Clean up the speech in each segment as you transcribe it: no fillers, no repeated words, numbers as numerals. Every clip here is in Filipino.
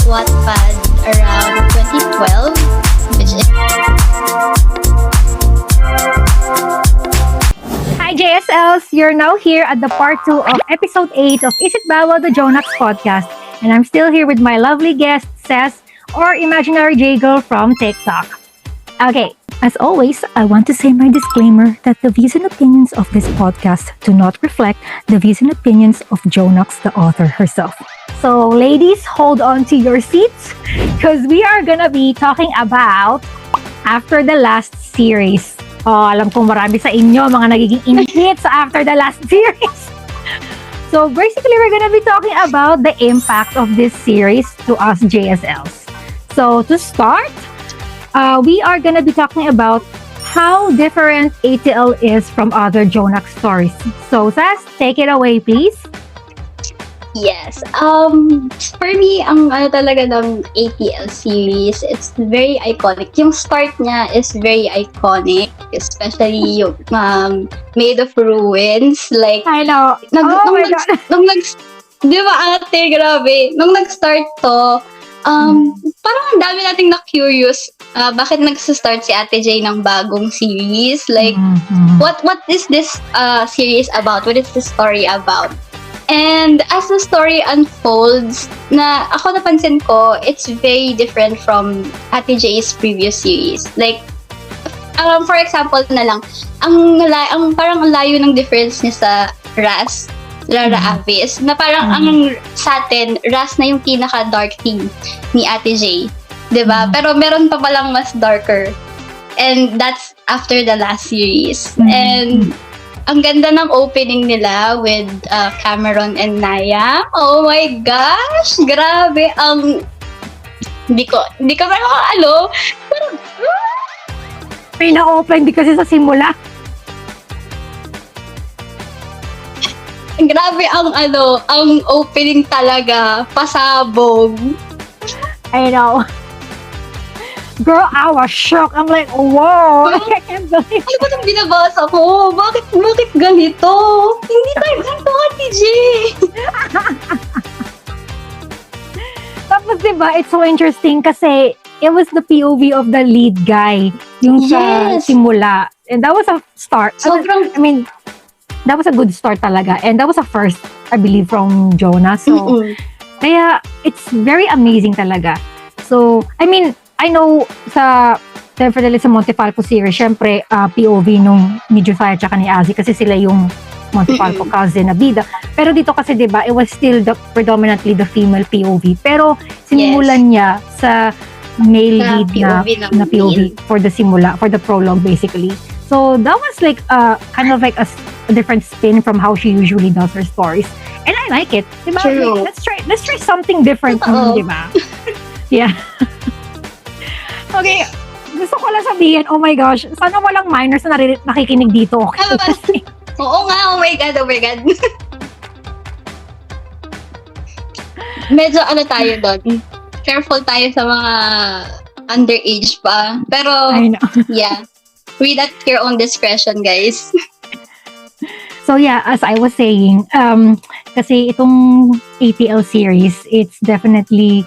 Wattpad around 2012, which is... Hi JSLs! You're now here at the part 2 of episode 8 of Is It Bawal the Jonax podcast. And I'm still here with my lovely guest, Cess, or Imaginary J-Girl from TikTok. Okay, as always, I want to say my disclaimer that the views and opinions of this podcast do not reflect the views and opinions of Jonax, the author herself. So ladies, hold on to your seats because we are gonna be talking about After the Last series. Oh, alam kong marami sa inyo mga nagiging inhit sa After the Last series. So basically, we're gonna be talking about the impact of this series to us JSLs. So to start, we are gonna be talking about how different ATL is from other Jonax stories. So Sass, take it away, please. Yes. For me, ang talaga ng ATL series, it's very iconic. Yung start niya is very iconic, especially yung Made of Ruins. Like, I know. Di ba ate, grabe. Nung nag-start to, parang ang dami nating na-curious bakit nag-start si Ate J ng bagong series. Like, what is this series about? What is the story about? And as the story unfolds, ako napansin ko, it's very different from Ate J's previous series. Like, for example na lang, ang parang layo ng difference niya sa Ras, Rara Avis, na parang ang sa atin, Ras na yung pinaka-dark theme ni Ate J. Diba? Pero meron pa palang mas darker. And that's after the last series. And ang ganda ng opening nila with Cameron and Naya. Oh my gosh! Grabe! Hindi ko ano. May na-open di kasi sa simula. Grabe ang opening talaga. Pasabog. I know. Girl, I was shocked. I'm like, whoa! I can't believe it. Ano ba itong binabasa ko? Bakit ganito? Hindi tayo ganito, Ate J! Tapos diba, it's so interesting kasi it was the POV of the lead guy. Yung sa simula. And that was a start. That was a good start talaga. And that was a first, I believe, from Jonah. So, kaya it's very amazing talaga. So, I know definitely sa Montefalco series, syempre, POV nung ni Josiah tsaka ni Azzy kasi sila yung Montefalco cousin na bida. Pero dito kasi, diba, it was still predominantly the female POV. Pero, sinimulan niya sa male lead na POV for the simula, for the prologue, basically. So, that was like, kind of like a different spin from how she usually does her stories. And I like it. Diba? True. Let's try something different. Diba? Yeah. Okay, gusto ko lang sabihin, oh my gosh, sana walang minors na nakikinig dito. Okay? Oo nga, oh my God. Medyo tayo doon. Careful tayo sa mga underage pa. Pero, yeah. Read at your own discretion, guys. So yeah, as I was saying, kasi itong ATL series, it's definitely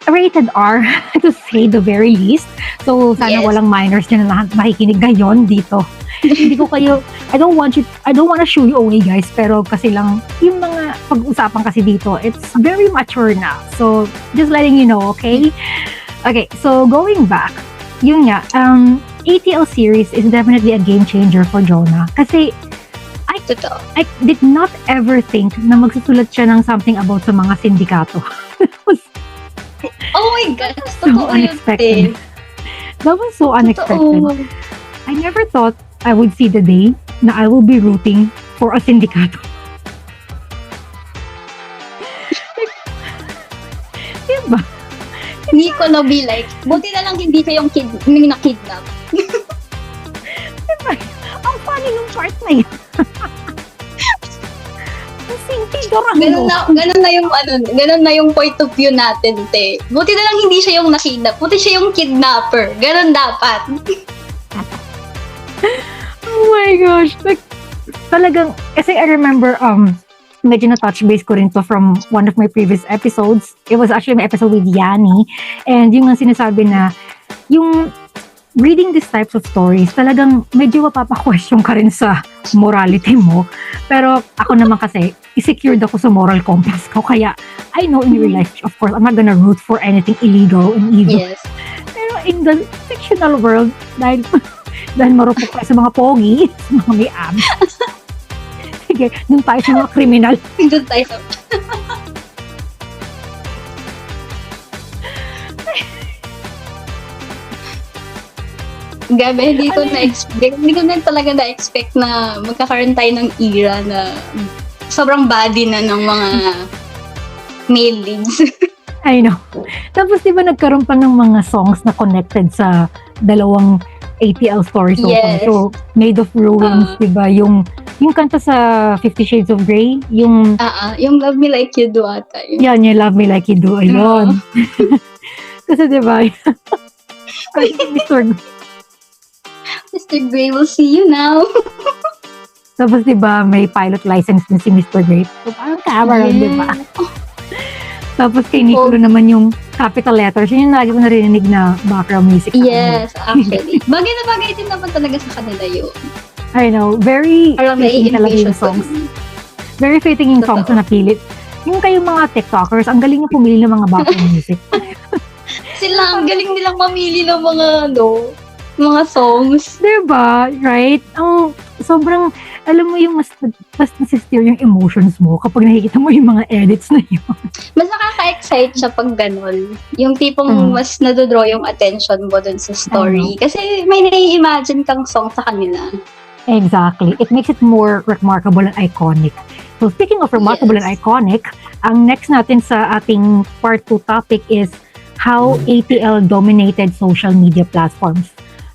rated R to say the very least. So sana walang minors na makikinig ngayon dito. Hindi ko kayo, I don't want to shoo you away, guys, pero kasi lang yung mga pag-usapan kasi dito, it's very mature na. So just letting you know, okay? Okay, so going back, yun nga, ATL series is definitely a game changer for Jonah kasi I did not ever think na magsusulat siya ng something about sa mga sindikato. Oh my God, so unexpected. That was so unexpected. I never thought I would see the day na I will be rooting for a sindikato. Diba? Hindi ko na be like, buti na lang hindi siya yung nakidnap. Diba? Ang funny nung part na yun. Ganun na yung point of view natin, te. Buti na lang hindi siya yung nakidnap. Buti siya yung kidnapper. Ganun dapat. Oh my gosh. Like, talagang, kasi I remember, medyo na-touch base ko rin to from one of my previous episodes. It was actually my episode with Yanni. And yung nga sinasabi na, yung reading these types of stories, talagang medyo mapapa-question ka rin sa morality mo. Pero ako naman kasi, secured ako sa moral compass ko. Kaya, I know in real life, of course, I'm not gonna root for anything illegal and evil. Yes. Pero in the fictional world, dahil marupok tayo sa mga pogi, sa mga may abs. Sige, dun tayo sa mga kriminal. Doon tayo sa... Gabi, hindi ko na talaga na-expect na magkakaroon tayo ng era na sobrang body na ng mga male leads. I know. Tapos di ba nagkaroon pa ng mga songs na connected sa dalawang ATL stories so far. Yes. So, Made of Ruins, di ba? Yung kanta sa 50 Shades of Grey, yung Yung Love Me Like You Do ata. yan, yung Love Me Like You Do, ayun. Kasi di ba? Mr. Grey will see you now. Tapos di ba may pilot license din si Mr. Grey. So, parang Cameron, di ba? Tapos kay Nicolo naman yung capital letters. Yun yung lagi ko narinig na background music. Yes, actually. Bagay na bagay din naman talaga sa kanila yun. I know. Very Parang fitting talaga nai-envision yung ko. songs. Very fitting yung songs na napilit. Yung kayong mga TikTokers, ang galing yung pumili ng mga background music. Sila, ang galing nilang mamili ng mga songs. Diba? Right? Ang sobrang, alam mo yung mas nasisteer yung emotions mo kapag nakikita mo yung mga edits na yun. Mas nakaka-excite siya pag ganun. Yung tipong mas nadodraw yung attention mo dun sa story. Kasi may nai-imagine kang song sa kanila. Exactly. It makes it more remarkable and iconic. So speaking of remarkable and iconic, ang next natin sa ating part 2 topic is how ATL dominated social media platforms.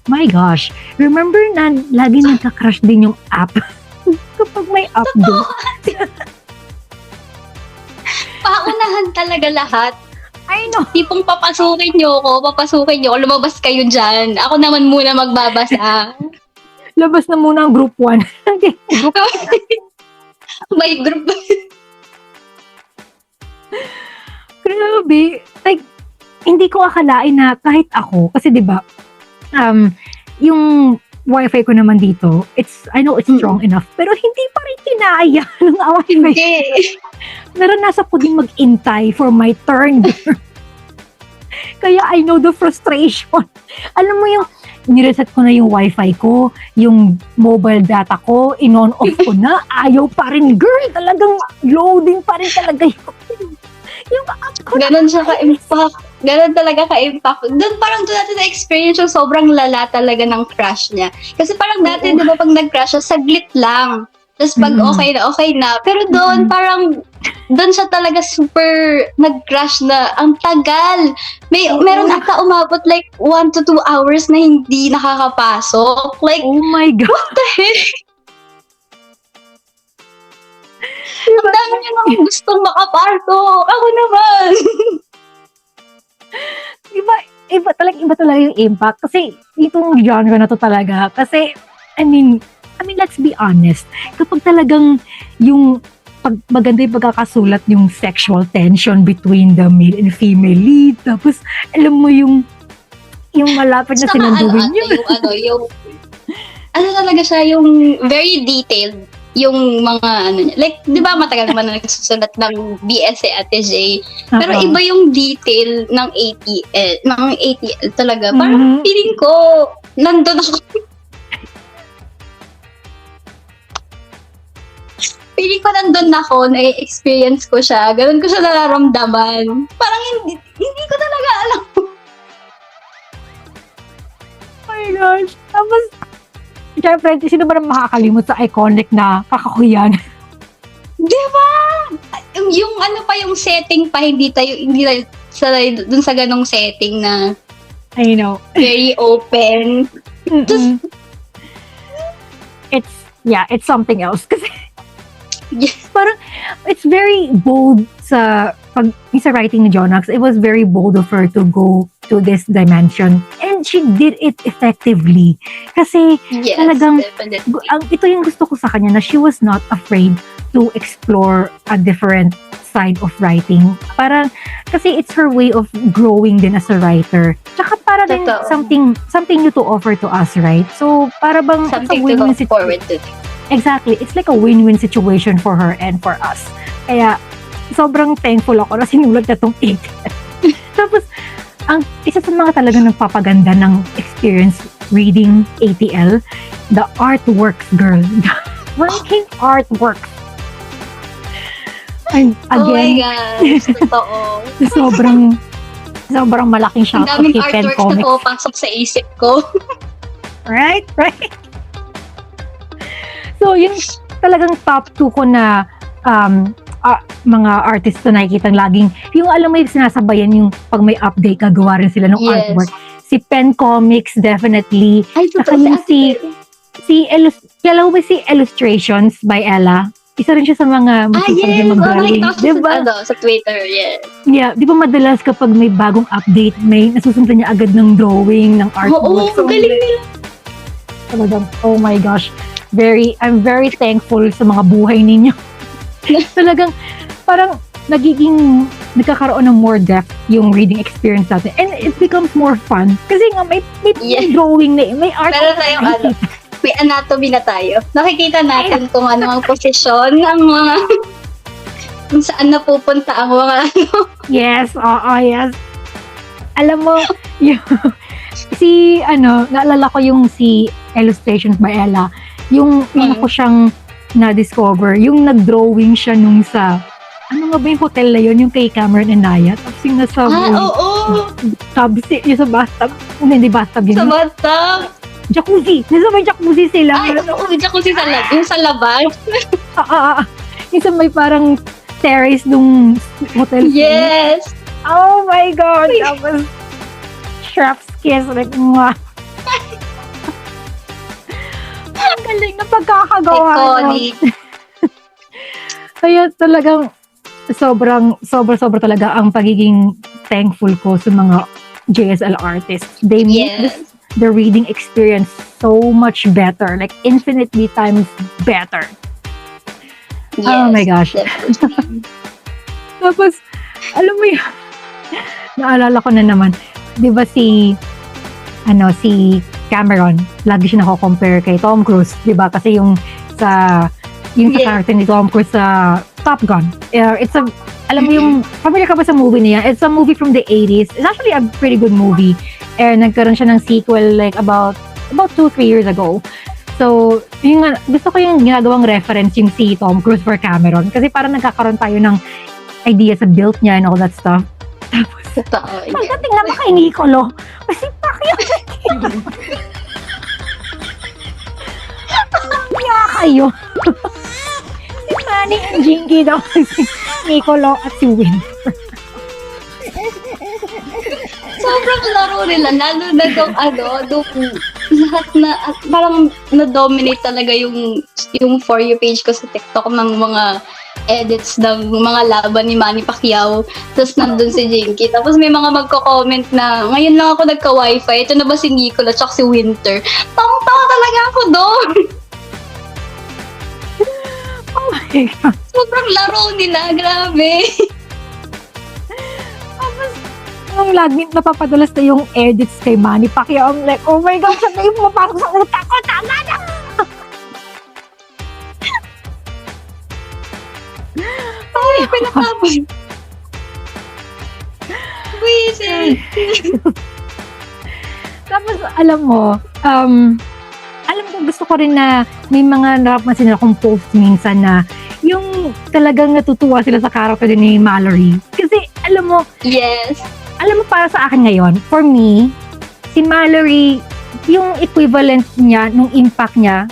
My gosh, remember na lagi nagka-crush din yung app kapag may app doon. Paunahan talaga lahat. I know. Tipong papasukin niyo ako, lumabas kayo dyan. Ako naman muna magbabasa. Labas na muna ang group 1. Group May group. Grabe. Like, hindi ko akalain na kahit ako, kasi di ba yung wifi ko naman dito, I know it's strong enough, pero hindi pa rin kinaya ng wifi. Hindi. Naranasan ko din mag-intay for my turn. Kaya I know the frustration. Alam mo yung, nireset ko na yung wifi ko, yung mobile data ko, in-on-off ko na, ayaw pa rin, girl, talagang loading pa rin talaga yung app ko. Ganon siya ka-impact. Ganon talaga ka-impact. Doon natin na-experience yung sobrang lala talaga ng crash niya. Kasi parang dati, di ba, pag nag-crash siya, saglit lang. Tapos pag okay na. Pero doon, doon siya talaga super nag-crash na. Ang tagal. Meron ata umabot like 1 to 2 hours na hindi nakakapasok. Like, oh my God. what the heck? Ang dami niya nang gustong makapasok. Ako naman. Iba talaga yung impact. Kasi itong genre na to talaga. Kasi, I mean, let's be honest. Kapag talagang yung maganda yung pagkakasulat yung sexual tension between the male and female lead. Tapos, alam mo yung malapit na sinanduin yun. Ano talaga siya, yung very detailed yung mga niya. Like, di ba matagal naman na nagsusulat ng BS Ate J. Pero iba yung detail ng ATL talaga. Parang feeling ko, nandun ako. Feeling ko nandun ako, na-experience ko siya. Ganun ko siya nararamdaman. Parang hindi ko talaga alam. Oh my gosh. Tapos, syempre, sino ba naman makakalimot sa iconic na kakakuyan? Diba? Yung ano pa yung setting pa, hindi tayo dun sa ganong setting na I know. very open. Just, it's something else. Kasi, yes. parang, it's very bold sa writing ni Jonax. It was very bold of her to go to this dimension. And she did it effectively. Kasi, Yes, talagang, definitely. ito yung gusto ko sa kanya na she was not afraid to explore a different side of writing. Parang, kasi it's her way of growing din as a writer. Tsaka para din Totoo. something new to offer to us, right? So, para bang it's a Something to win-win look forward to. Exactly. It's like a win-win situation for her and for us. Kaya, sobrang thankful ako na sinulat na tong 8. Tapos, ang isa sa mga talagang nagpapaganda ng experience reading ATL, the artworks, girl. The working artworks. And Oh my again, gosh, totoo. sobrang malaking Ang shout out daming kay Pen artworks na Comics. pumapasok sa isip ko. Right? So, yung talagang top 2 ko na mga artist na nakikita laging, yung alam mo yung sinasabayan yung pag may update, gagawa rin sila ng Yes. artwork. Si Pen Comics, definitely. Ay, Saka totoo. yung kailan ba si Illustrations by Ella? Isa rin siya sa mga masipag Yes! na Oh, mag-drawing. nakita ko Diba? sa Twitter, yes. Yeah, di ba madalas kapag may bagong update, may nasusundan niya agad ng drawing, ng artwork. Oo, galing nila. Talagang, oh my gosh. I'm very thankful sa mga buhay ninyo. Talagang, parang nagkakaroon ng more depth yung reading experience natin. And it becomes more fun. Kasi nga, may Yeah. drawing na, may art. Meron tayong may anatomy na tayo. Nakikita natin kung ano ang posisyon ng mga kung saan napupunta ang mga Yes, oo, yes. Alam mo, yung, naalala ko yung si Illustrations by Ella, yung una ko siyang na-discover, yung nag-drawing siya nung sa, ano nga ba yung hotel na yun, yung kay Cameron and Naya, tapos yung nasa oo! yung sa bathtub, hindi bathtub yun, Sa bathtub! jacuzzi, nasa may jacuzzi sila. Ay, oo, jacuzzi sa labas. Yung sa labas. Yung sa may parang terrace nung hotel. Yes! Oh my God! Tapos, chef's kiss. Like, mwah. Ang galing na pagkakagawa. Iconic. Kaya talagang sobra talaga ang pagiging thankful ko sa mga JSL artists. They make Yes. the reading experience so much better, like infinitely times better. Yes. Oh my gosh. Definitely. Tapos, alam mo yun, naalala ko na naman, di ba si Cameron, lagi siya nako-compare kay Tom Cruise, di ba? Kasi yung sa character ni Tom Cruise sa Top Gun. Alam mo yung, familiar ka ba sa movie niya? It's a movie from the 80s. It's actually a pretty good movie. Nagkaroon siya ng sequel like about 2-3 years ago. So, gusto ko yung ginagawang reference yung si Tom Cruise for Cameron. Kasi parang nagkakaroon tayo ng idea sa build niya and all that stuff. Tapos, Totoo. Yes. pagdating naman kay Nicolo, kasi pakiyang Kaya kayo. Si Manny and Jinky daw, si Nicolo at si Win. Sobrang laro nila, lalo na nung lahat na, parang na-dominate talaga yung For You page ko sa TikTok ng mga edits ng mga laban ni Manny Pacquiao. Tapos nandun si Jinky. Tapos may mga magko-comment na, ngayon lang ako nagka-wifi, ito na ba si Nicola at si Winter? Tawang-tawa talaga ako doon. Oh my God. Sobrang laro nila, grabe. Tapos, nung lagi napapadalas na yung edits kay Manny Pacquiao, I'm like, oh my God, siya na yung pumapasok sa utak ko, tama na! Ay, pinatapos. Wisit. Tapos, alam mo, alam ko, gusto ko rin na may mga napapansin akong post minsan na yung talagang natutuwa sila sa character din ni Mallory. Kasi, alam mo, Yes. para sa akin ngayon, for me, si Mallory, yung equivalent niya, nung impact niya,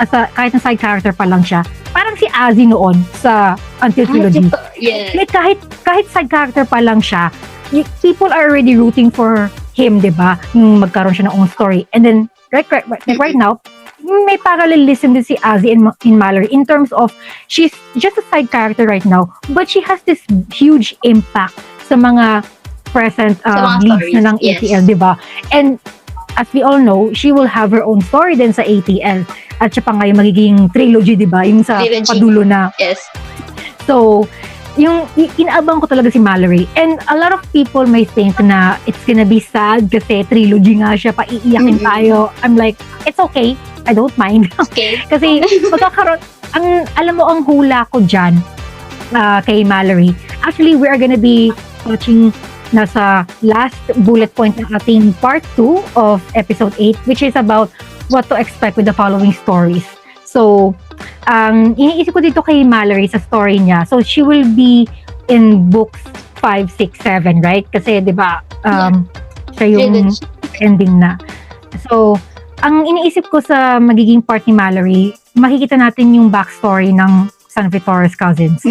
kahit na side character pa lang siya, parang si Azzy noon sa Until Trilogy. Yes. Like, kahit side character pa lang siya, people are already rooting for him, di ba? Nung magkaroon siya ng own story. And then, right now, may parallelism din si Azzy in Mallory in terms of, she's just a side character right now, but she has this huge impact sa mga present Sa mga leads na ng stories, ATL, di ba? And as we all know, she will have her own story din sa ATL. At siya pa nga yung magiging trilogy, di ba? Yung sa Trilogy. padulo na. Yes. So, yung inaabang ko talaga si Mallory. And a lot of people may think na it's gonna be sad kasi trilogy nga siya, paiiyakin tayo. I'm like, it's okay. I don't mind. Okay. Kasi magkakaroon, alam mo ang hula ko dyan kay Mallory. Actually, we are gonna be watching nasa last bullet point ng ating part 2 of episode 8, which is about what to expect with the following stories. So, ang iniisip ko dito kay Mallory sa story niya, so she will be in books 5, 6, 7, right? Kasi, di ba, siya yung ending na. So, ang iniisip ko sa magiging part ni Mallory, makikita natin yung backstory ng San Vitores cousins.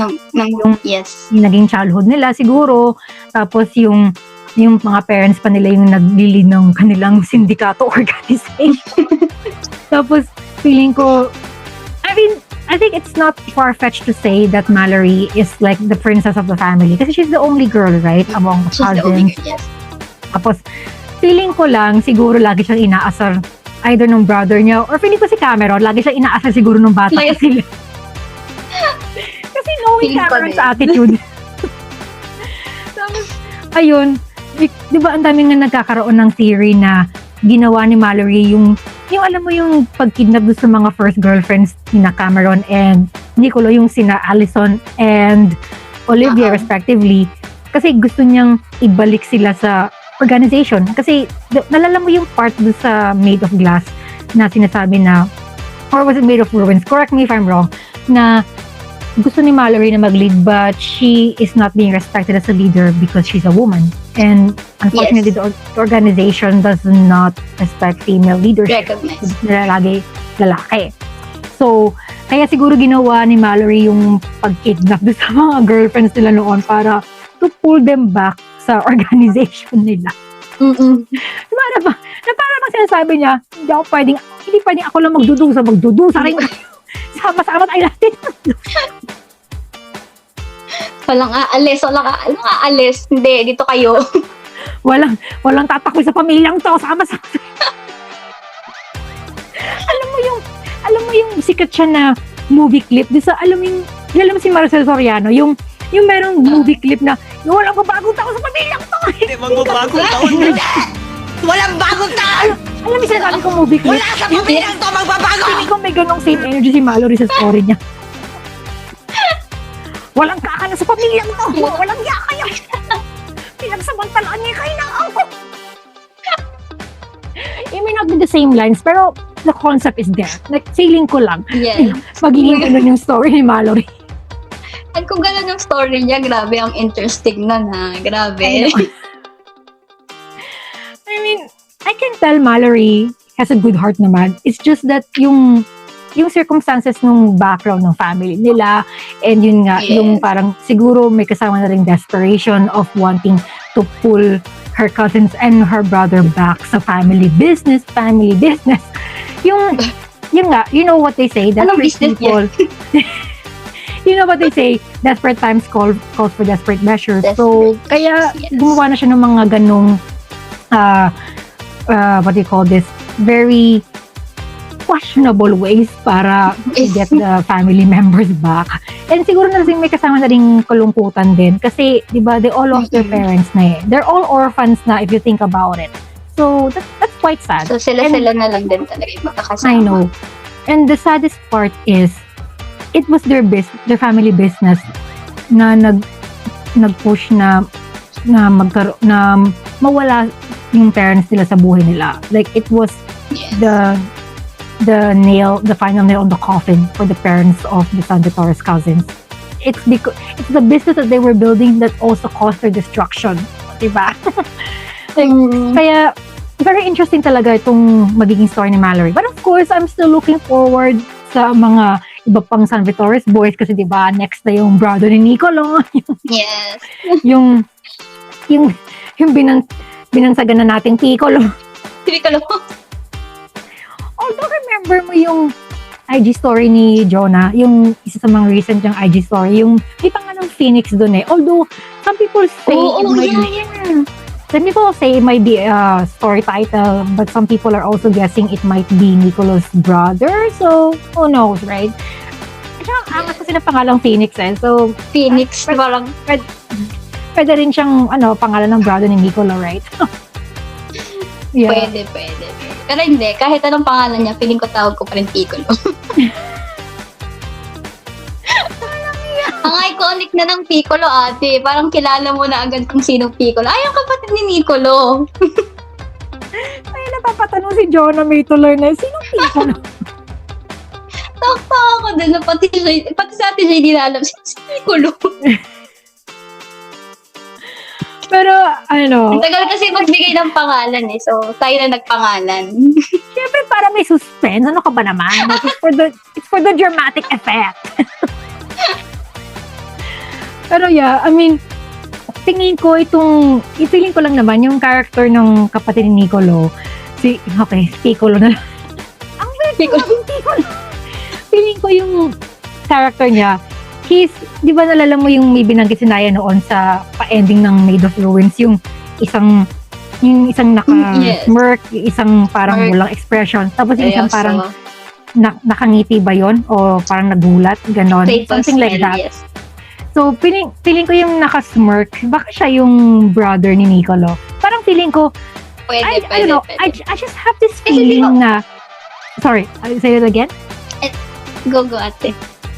Yes. Yung naging childhood nila siguro, tapos yung mga parents pa nila yung naglilid ng kanilang sindikato organization. Tapos, feeling ko, I think it's not far-fetched to say that Mallory is like the princess of the family. Kasi she's the only girl, right? Among the She's the cousins. only girl, yes. Tapos, feeling ko lang, siguro lagi siyang inaasar either ng brother niya, or feeling ko si Cameron, lagi siyang inaasar siguro ng bata pa sila. Kasi knowing Cameron's attitude. Tapos, ayun, di ba ang daming nga nagkakaroon ng theory na ginawa ni Mallory yung alam mo yung pagkidnap doon sa mga first girlfriends ni Cameron and Nicolo, yung sina Allison and Olivia respectively, kasi gusto niyang ibalik sila sa organization. Kasi nalala mo yung part doon sa Made of Glass na sinasabi na, or was it Made of Ruins? Correct me if I'm wrong, na gusto ni Mallory na mag-lead but she is not being respected as a leader because she's a woman. And unfortunately, the organization does not respect female leadership. Recognize. Lagi lalaki. So, kaya siguro ginawa ni Mallory yung pag-kidnap doon sa mga girlfriends nila noon para to pull them back sa organization nila. Na para bang sinasabi niya, hindi pwedeng ako lang magdudusa rin. Sama-sama tayo natin. Walang aalis. Hindi, dito kayo. Walang tatakbo sa pamilyang to. Sama-sama. alam mo yung sikat siya na movie clip. Alam mo si Maricel Soriano, yung merong movie clip na yung walang bagong tao sa pamilyang to. Hindi, magbabagong taon na. Walang bagong taon! Alam mo sinasabi kong movie clip? Wala sa pamilyang to, magbabago! Hindi ko may ganong same energy si Mallory sa story niya. Walang kakana sa pamilyang to. Walang yakaya. Pinagsamantalaan niya kayo ng ako. It may not be the same lines, pero the concept is there. Like, feeling ko lang. Yes. Magiging ganun yung story ni Mallory. At kung gano'n yung story niya, grabe ang interesting na Grabe. I mean, I can tell Mallory has a good heart naman. It's just that yung circumstances ng background ng family nila, and yun nga, yung parang siguro may kasama na rin desperation of wanting to pull her cousins and her brother back sa family business. Yung nga, you know what they say, that people... You know what they say, desperate times calls for desperate measures. So, kaya gumawa na siya ng mga ganong, what do you call this, very questionable ways para get the family members back. And siguro na rin may kasama na rin kalungkutan din. Kasi, di ba, they all lost their parents na eh. They're all orphans na if you think about it. So, that's quite sad. So, sila na lang din talaga yung makakasama. I know. And the saddest part is, it was their family business na nag-push na mawala yung parents nila sa buhay nila. Like, it was the final nail on the coffin for the parents of the San Vitores cousins. It's the business that they were building that also caused their destruction. Diba? Kaya, very interesting talaga itong magiging story ni Mallory. But of course, I'm still looking forward sa mga iba pang San Vitores boys kasi diba next na yung brother ni Nicolo. Yes. yung binansagan na nating Piccolo. Piccolo. Although remember mo yung IG story ni Jonah, yung isa sa mga recent yung IG story, yung may pangalang Phoenix dun eh. Although some people say Some people say it might be a story title, but some people are also guessing it might be Nicolo's brother. So, who knows, right? At saka, angas kasi ng pangalang Phoenix eh. So, Phoenix, parang, pwede rin siyang, pangalan ng brother ni Nicolo, right? Yeah. pwede. Pero hindi, kahit anong pangalan niya, feeling ko tawag ko pa rin Piccolo. Ang iconic na ng Piccolo, ate. Parang kilala mo na agad kung sinong Piccolo. Ay, ang kapatid ni Nicolo. Ay, napapatanong si Jonah May tuloy na, sinong Piccolo? Takpa ako din na pati sa ate Jay, di na alam si Piccolo. Pero, Ang tagal kasi magbigay ng pangalan eh. So, tayo na nagpangalan. syempre para may suspense. Ano ka ba naman? Like, it's for the dramatic effect. Pero yeah, I mean, tingin ko feeling ko lang naman yung character ng kapatid ni Nicolo. Piccolo na lang. Ang Piccolo. Piccolo. Feeling ko yung character niya, di ba nalala mo yung may binanggit si Naya noon sa pa-ending ng Maid of Ruins, yung isang naka-smirk, yung isang parang Smirk. walang expression, tapos yung isang Seryoso. parang nakangiti ba yon o parang nagulat, ganon, Fatal something like smile, that. yes. So, feeling ko yung naka-smirk, baka siya yung brother ni Nicolo. Parang feeling ko, I don't know, I just have this feeling na, sorry, say it again? Go, ate.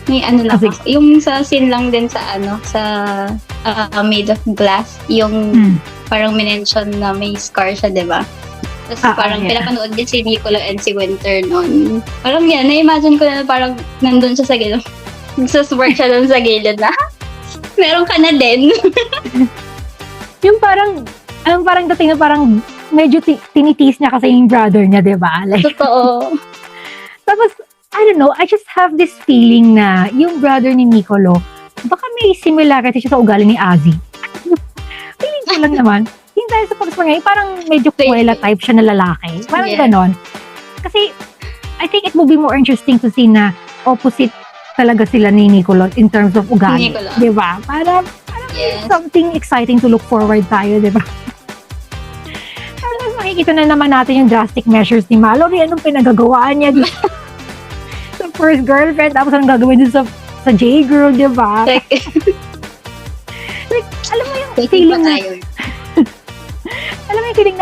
May ano lang Sige. ako. Yung sa scene lang din sa Made of Glass, yung parang minention na may scar siya, di ba? Tapos parang pinapanood din si Nicolo and si Winter noon. Parang yan, na-imagine ko na parang nandun siya sa gilid. Nagsuswork siya dun sa gilid na, meron ka na din. Yung parang dating na parang medyo tinitiis niya kasi yung brother niya, di ba? Like, Totoo. tapos, I don't know, I just have this feeling na yung brother ni Nicolo, baka may similarity siya sa ugali ni Azzy. Feeling ko lang naman, hindi dahil sa pag-spangay, parang medyo kuwela type siya na lalaki. Parang ganon. Kasi, I think it will be more interesting to see na opposite talaga sila ni Nicolo in terms of ugali. Nicolo. Di ba? Parang Yes. something exciting to look forward tayo, di ba? Tapos makikita na naman natin yung drastic measures ni Mallory. Anong pinagagawaan niya dito? Sa first girlfriend, tapos anong gagawin din sa J-girl, di ba? Like, Alam mo yung taking pa feeling na, tayo.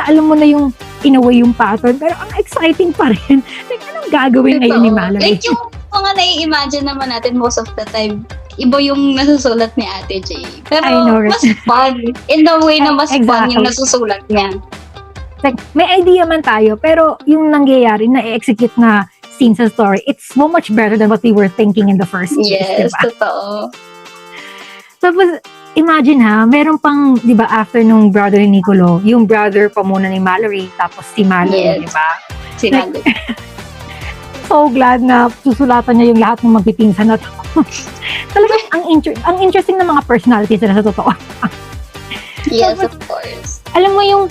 alam mo na yung in a way yung pattern, pero ang exciting pa rin. Like, anong gagawin ngayon ni Totoo. Mallory? Like, yung mga nai-imagine naman natin most of the time, iba yung nasusulat ni Ate J. Pero I know, right? mas fun. In the way na mas fun Exactly. yung nasusulat niya. Like, may idea man tayo, pero yung nangyayari na i-execute na scene sa story, it's so much better than what we were thinking in the first place, Yes, diba? totoo. Tapos, imagine ha, meron pang, di ba, after nung brother ni Nicolo, yung brother pa muna ni Mallory, tapos si Mallory, Yes. di ba? Sinabi. So glad na susulatan niya yung lahat ng magpipinsan na to. Talagang, ang interesting na mga personalities nila sa totoo. Yes, of course. Alam mo yung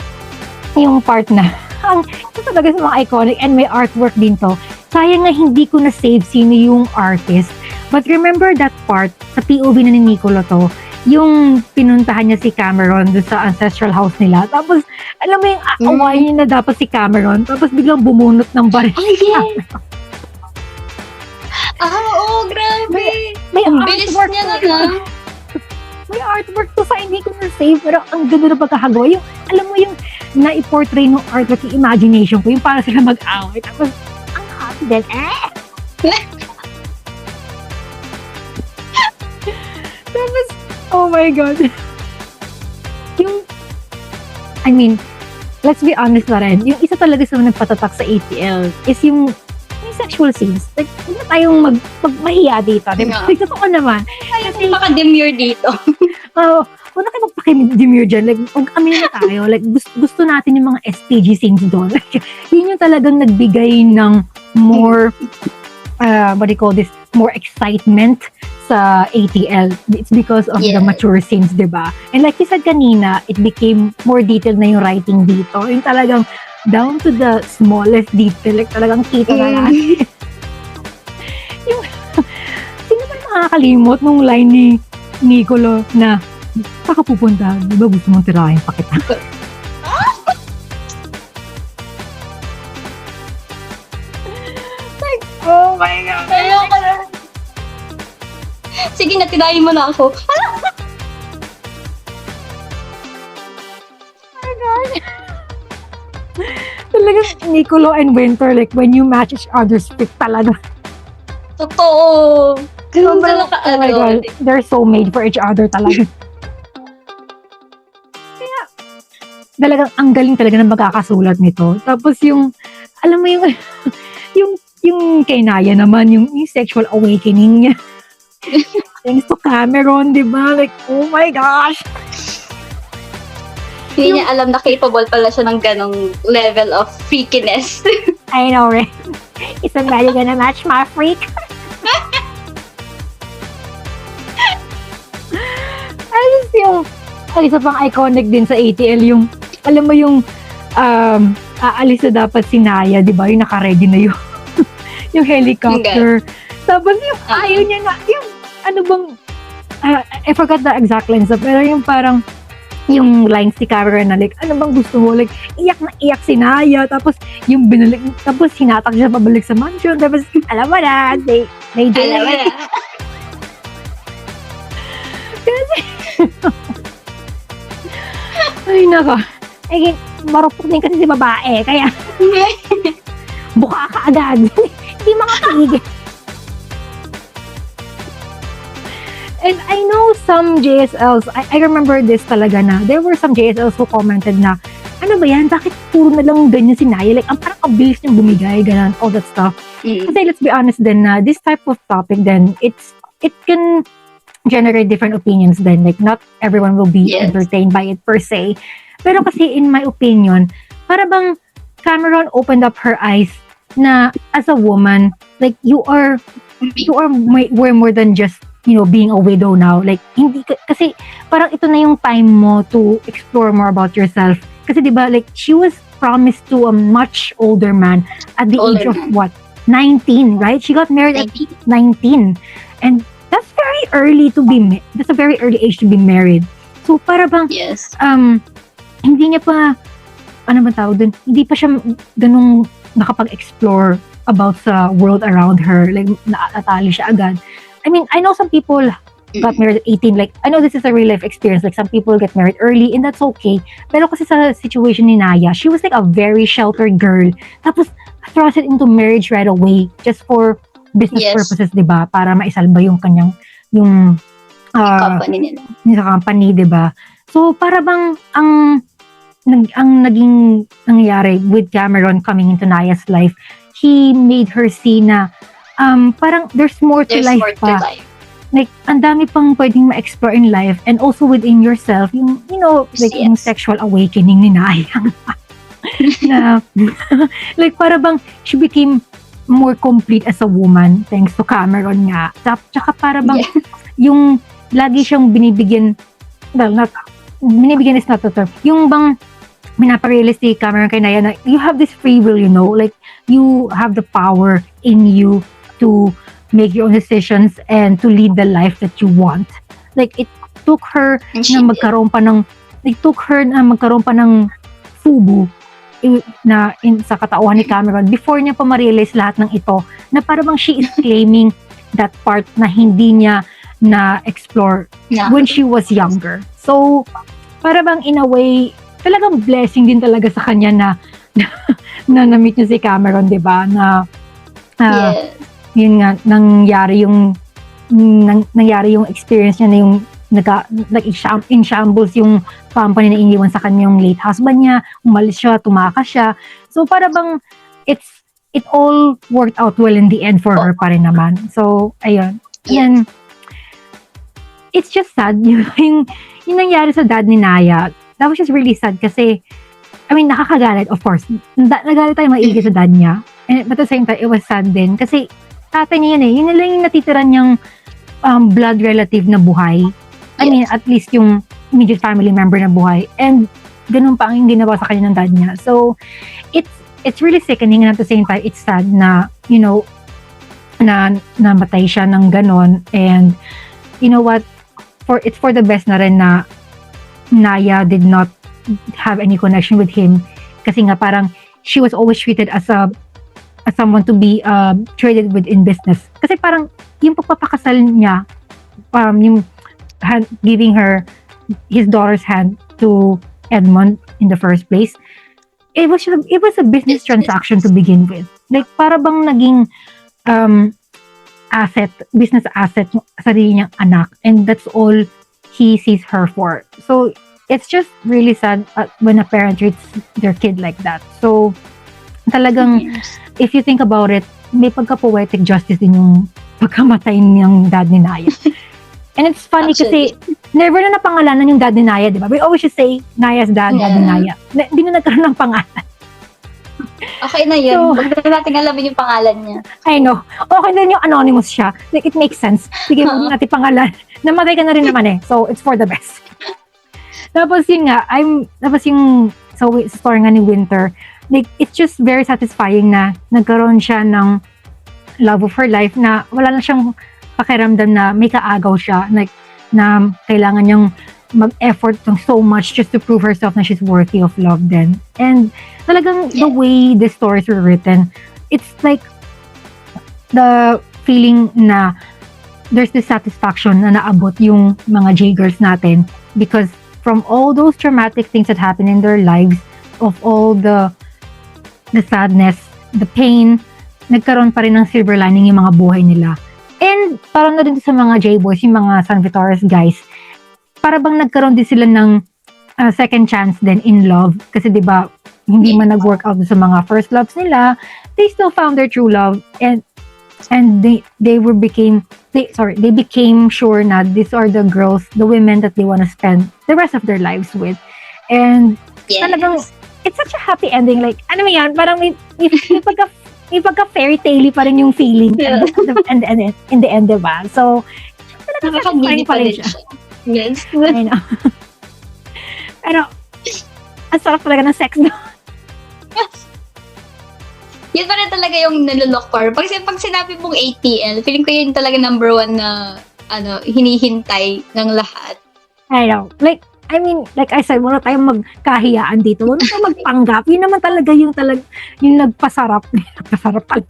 part na, ito talaga sa mga iconic and may artwork din to. Sayang nga hindi ko na-save sino yung artist. But remember that part, sa POV na ni Nicolo to, yung pinuntahan niya si Cameron doon sa ancestral house nila. Tapos, alam mo yung awayin niya na dapat si Cameron. Tapos biglang bumunot ng baril. Oh, yes! Oo, grabe! May Ang bilis artwork niya to. na. May artwork to sa hindi ko na-save. Pero ang ganda na pagkakagawa. Yung, alam mo yung na-portray ng artwork, yung imagination ko. Yung para sila mag-away. Tapos, ang happy din. Tapos, oh my God. Let's be honest na rin, yung isa talaga sa nagpatatak sa ATL is yung sexual scenes. Like, hindi na tayong mahiya dito. Diba? Yeah. Totoo naman. Kasi maka-demure dito. Huwag na kayo magpakidemure dyan. Like, amin na tayo. Like, gusto natin yung mga SPG scenes doon. Yun yung talagang nagbigay ng more, what do you call this, more excitement sa ATL. It's because of the Yes. mature scenes, diba? And like you said kanina, it became more detailed na yung writing dito. Yung talagang down to the smallest detail. Like, talagang kita na natin. Yung, sino ba nakakalimot nung line ni Nicolo na saka pupunta, di ba gusto mong tirahin pa kita? my God. Ayoko na. Sige na, tinayin mo na ako. Talaga, Nicolo and Winter, like, when you match each other's fit talaga. Totoo. Ganun Oh talaga, my God, they're so made for each other talaga. Kaya, talagang ang galing talaga ng magkakasulat nito. Tapos yung, alam mo yung, yung kay Naya naman, yung sexual awakening niya. Thanks to Cameron, di ba? Like, oh my gosh! Hindi niya alam na capable pala siya ng ganong level of freakiness. I know, right? Is somebody gonna match my freak? Ayos yung, isa pang iconic din sa ATL, yung, alam mo yung, aalis na dapat si Naya, di ba? Yung naka-ready na yung, yung helicopter. Tapos yung ayaw niya nga, yung, ano bang, I forgot the exact lines, pero yung parang, yung lines ni Cameron na like, ano bang gusto mo? Like, iyak na iyak si Naya. Tapos, yung binalik, tapos hinatak siya pabalik sa mansion. Tapos, alam mo na, they do Alam mo na. Kasi, ay nako. Ay, marupok din kasi si babae. Kaya, buka ka agad. Hindi makapigil. And I know some JSLs, I remember this talaga na, there were some JSLs who commented na, ano ba yan, bakit puro na lang ganyan si Naya? Like, ang parang abilis niyang bumigay, ganun, all that stuff. Kasi let's be honest din na, this type of topic then, it can generate different opinions then. Like, not everyone will be entertained by it per se. Pero kasi, in my opinion, para bang Cameron opened up her eyes na, as a woman, like, you are way more than just being a widow now. Like, hindi kasi parang ito na yung time mo to explore more about yourself. Kasi diba, like, she was promised to a much older man at the age of what? 19, right? She got married at 19. And that's very early to be, that's a very early age to be married. So, para bang, hindi niya pa, ano ba tawag dun? Hindi pa siya ganung nakapag-explore about sa world around her. Like, naatali siya agad. I mean, I know some people got married at 18. Like, I know this is a real life experience. Like, some people get married early and that's okay. Pero kasi sa situation ni Naya, she was like a very sheltered girl. Tapos, thrust into marriage right away just for business purposes, diba? Para maisalba yung kanyang, yung company nila. Sa company, diba? So, para bang ang naging nangyayari with Cameron coming into Naya's life, he made her see na parang there's more to life pa. Like, ang dami pang pwedeng ma-explore in life and also within yourself, yung, like, yung sexual awakening ni Naya. Na, like, para bang she became more complete as a woman thanks to Cameron nga. Tsaka para bang yung lagi siyang binibigyan, well, binibigyan is not the term. Yung bang minaparealize si Cameron kay Naya na you have this free will, like, you have the power in you to make your own decisions and to lead the life that you want. Like, it took her na magkaroon pa ng fubu sa katauhan ni Cameron before niya pa ma-realize lahat ng ito, na para bang she is claiming that part na hindi niya na-explore when she was younger. So, para bang in a way, talagang blessing din talaga sa kanya na na-meet niya si Cameron, diba? Na, yun nga, nangyari yung experience niya na yung in shambles yung company na iniwan sa kanyang late husband niya, umalis siya, tumakas siya. So, para bang it all worked out well in the end for her pa rin naman. So, ayun. Yan. It's just sad. Yung nangyari sa dad ni Naya, that was just really sad kasi, I mean, nakakagalit, of course. Nagalit tayo maigi sa dad niya. But at the same time, it was sad din. Kasi, tatay niya yun eh. Yun lang yung natitira niyang blood relative na buhay. I mean, at least yung immediate family member na buhay. And, ganun pa ang ginawa sa kanya ng dad niya. So, it's really sickening and at the same time, it's sad na, na namatay siya ng ganun. And, you know what? It's for the best na rin na Naya did not have any connection with him kasi nga parang she was always treated as a someone to be traded with in business. Kasi parang yung pagpapakasal niya, yung giving her his daughter's hand to Edmond in the first place, it was a business transaction to begin with. Like, para bang naging business asset yung sarili niyang anak, and that's all he sees her for. So, it's just really sad when a parent treats their kid like that. So, talagang, if you think about it, may pagka-poetic justice din yung pagkamatay ng dad ni Naya. And it's funny kasi never na napangalanan yung dad ni Naya, di ba? We always just say, Naya's dad, dad ni Naya. Hindi na nagkaroon ng pangalan. Okay na yun. Huwag na natin alamin yung pangalan niya. I know. Okay na yung anonymous siya. Like, it makes sense. Sige, huwag natin pangalan. Namatay ka na rin naman eh. So, it's for the best. Tapos yun nga, sa story nga ni Winter, like, it's just very satisfying na nagkaroon siya ng love of her life na wala na siyang pakiramdam na may kaagaw siya, like, na kailangan niyang mag-effort so much just to prove herself na she's worthy of love then. And talagang the way the stories were written, it's like the feeling na there's this satisfaction na naabot yung mga J-girls natin because from all those traumatic things that happen in their lives, of all the sadness, the pain, nagkaroon pa rin ng silver lining yung mga buhay nila. And parang na rin sa mga J-boys, yung mga San Vitores guys, para bang nagkaroon din sila ng second chance din in love. Kasi diba, hindi man nag-work out sa mga first loves nila, they still found their true love. And they became sure na these are the girls, the women that they want to spend the rest of their lives with. And talagang, it's such a happy ending. Like, ano mo yan, parang may pagka fairy tale pa rin yung feeling and in the end, diba? So, talagang satisfying pa rin siya. Yes. I know. Pero, ang sarap talaga ng sex doon. Yun pa rin talaga yung nalulok for. Pag sinabi mong ATL, feeling ko yun talaga number one na hinihintay ng lahat. I know. Like I said, wala tayong magkahiyaan dito. Wala tayong magpanggap. Yun naman talaga yung nagpasarap. Nagpasarap pala.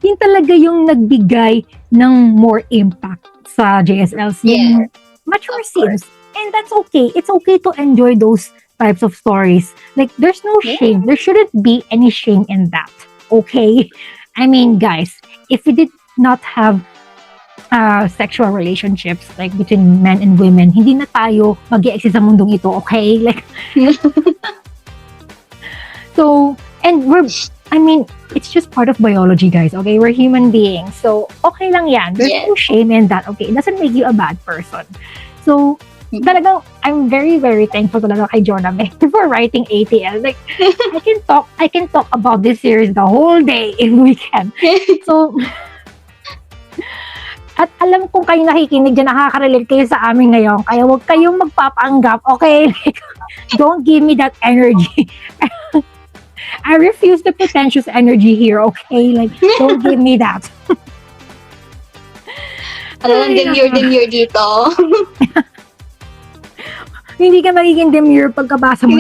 yun talaga yung nagbigay ng more impact sa JSLs. Yeah. Mature scenes. And that's okay. It's okay to enjoy those types of stories. Like, there's no shame. There shouldn't be any shame in that. Okay? I mean, guys, if we did not have sexual relationships like between men and women, hindi na tayo mag-i-exist sa mundong ito, okay? Like, so, and it's just part of biology, guys, okay? We're human beings. So, okay lang yan. There's no shame in that, okay? It doesn't make you a bad person. So, talagang, I'm very, very thankful talaga kay Jonah May for writing ATL. Like, I can talk about this series the whole day if we can. So, at alam kong kayo nakikinig dyan, nakaka-relate kayo sa amin ngayon. Kaya huwag kayong magpapanggap, okay? Like, don't give me that energy. I refuse the pretentious energy here, okay? Like, don't give me that. Alam, demure dito. Hindi ka magiging demure pagkabasa mo.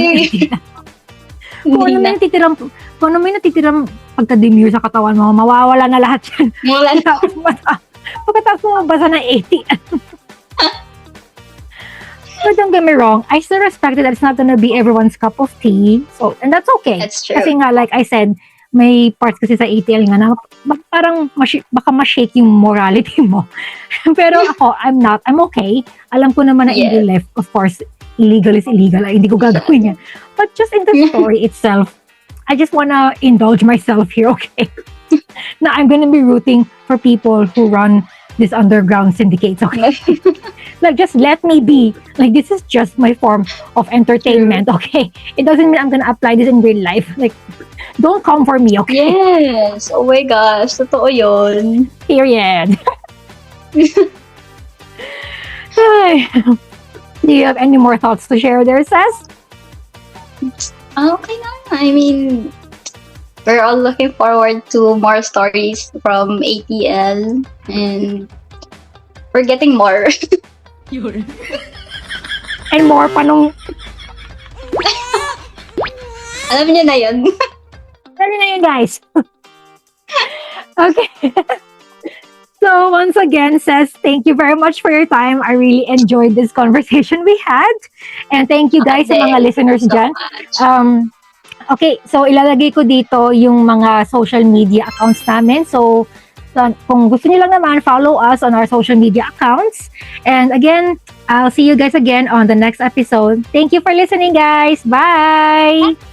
Kung ano may natitirang pagka-demure sa katawan mo, mawawala na lahat yan. Wala na. Pagkatapos mo mabasa ng 80. But don't get me wrong, I still respect that it's not gonna be everyone's cup of tea. So, and that's okay. That's true. Kasi nga, like I said, may parts kasi sa ATL nga na parang baka ma-shake yung morality mo. Pero ako, I'm okay. Alam ko naman na in real life, of course, illegal is illegal. Ay, hindi ko gagawin yan. But just in the story itself, I just wanna indulge myself here, okay? Na I'm gonna be rooting for people who run this underground syndicates, okay? Like, just let me be. Like, this is just my form of entertainment, okay? It doesn't mean I'm gonna apply this in real life. Like, don't come for me, okay? Yes. Oh my gosh. Totoo yun. Period. Ay. Do you have any more thoughts to share there, Sess? Okay na. I mean, we're all looking forward to more stories from ATL and we're getting more. Yun. And more pa nung... Alam niyo na yun. Pero na yun, guys. Okay. So once again, Ses, thank you very much for your time. I really enjoyed this conversation we had. And thank you guys sa mga listeners dyan. Okay, so ilalagay ko dito yung mga social media accounts namin. So kung gusto niyo lang naman, follow us on our social media accounts. And again, I'll see you guys again on the next episode. Thank you for listening, guys. Bye!